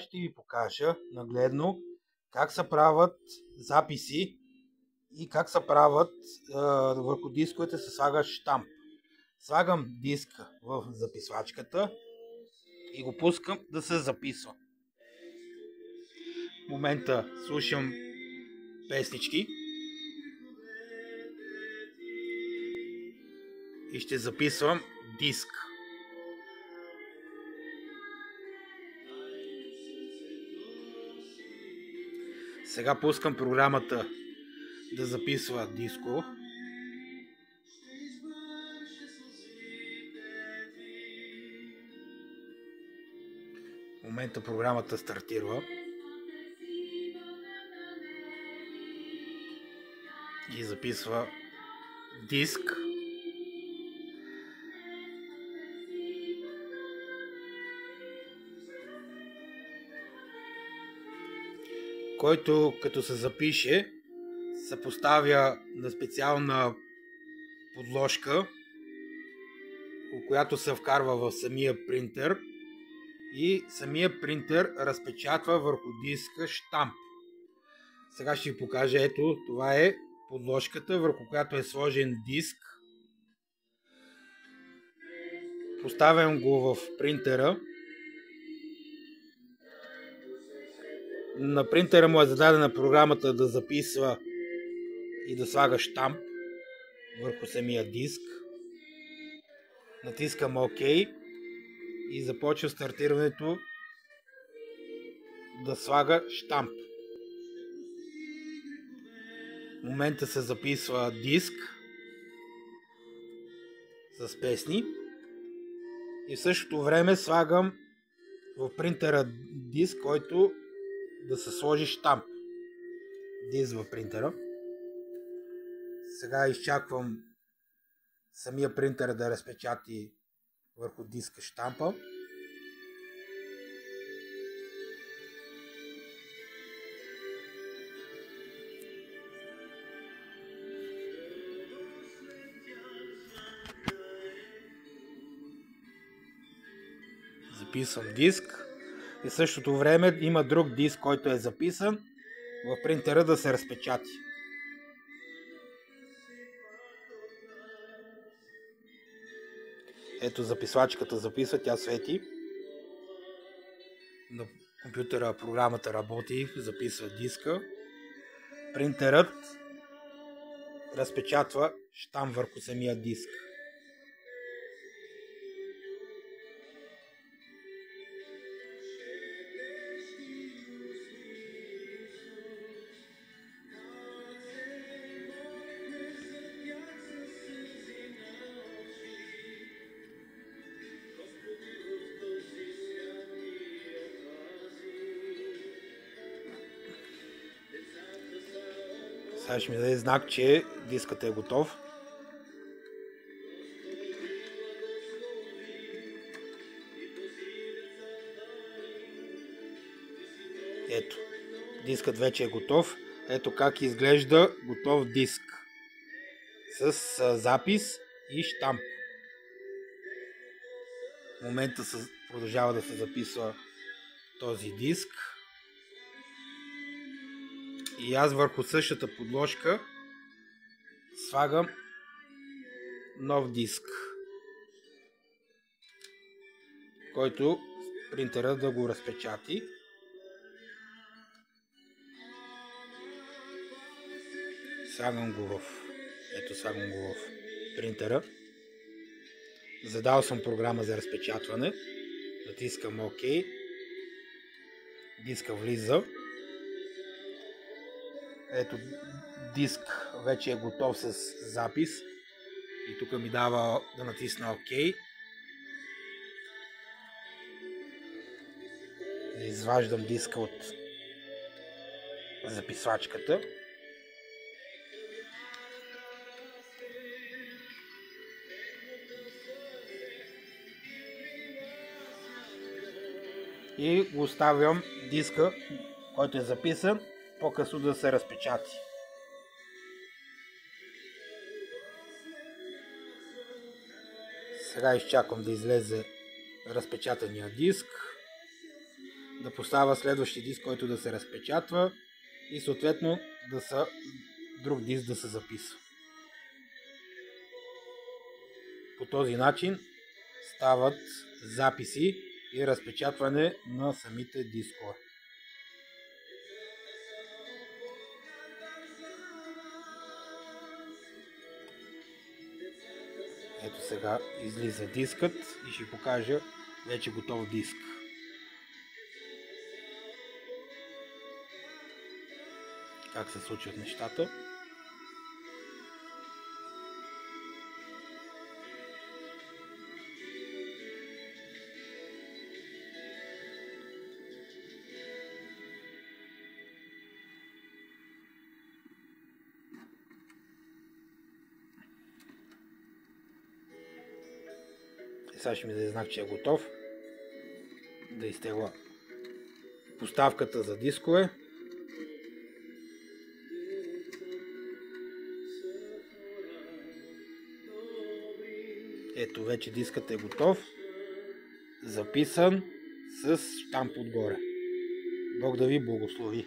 ще ви покажа нагледно как се правят записи и как се правят върху дисковете се слага щамп. Слагам диска в записвачката и го пускам да се записва. В момента слушам песнички и ще записвам диск. Сега пускам програмата да записва диско. В момента програмата стартира и записва диск. Който като се запише, се поставя на специална подложка, която се вкарва в самия принтер и самия принтер разпечатва върху диска щамп. Сега ще ви покажа, ето това е подложката, върху която е сложен диск. Поставям го в принтера. На принтера му е зададена програмата да записва и да слага щамп върху самия диск. Натискам ОК и започва стартирането да слага щамп. В момента се записва диск с песни и в същото време слагам в принтера диск, който да се сложи щамп. Диск в принтера. Сега изчаквам самия принтер да разпечати върху диска щампа. Записвам диск и в същото време има друг диск, който е записан в принтера да се разпечати. Ето записвачката записва, тя свети. На компютъра програмата работи, записва диска. Принтерът разпечатва щамп върху самия диск. Сега ще ми даде знак, че дискът е готов. Ето, дискът вече е готов. Ето как изглежда готов диск. С запис и щамп. В момента продължава да се записва този диск. И аз върху същата подложка слагам нов диск, който принтера да го разпечати. Слагам го в принтера. Задал съм програма за разпечатване. Натискам ОК. Диска влиза. Ето, диск вече е готов с запис и тук ми дава да натисна ОК. Изваждам диска от записвачката. И го оставям диска, който е записан, по-късно да се разпечати. Сега изчаквам да излезе разпечатания диск. да поставя следващия диск, който да се разпечатва и съответно друг диск да се записва. По този начин стават записи и разпечатване на самите дискове. Ето сега излиза дискът и ще покажа вече готов диск. Как се случват нещата. Сега ще ми даде знак, че е готов. Да изтегла поставката за дискове. Ето вече дискът е готов. Записан с щамп отгоре. Бог да ви благослови.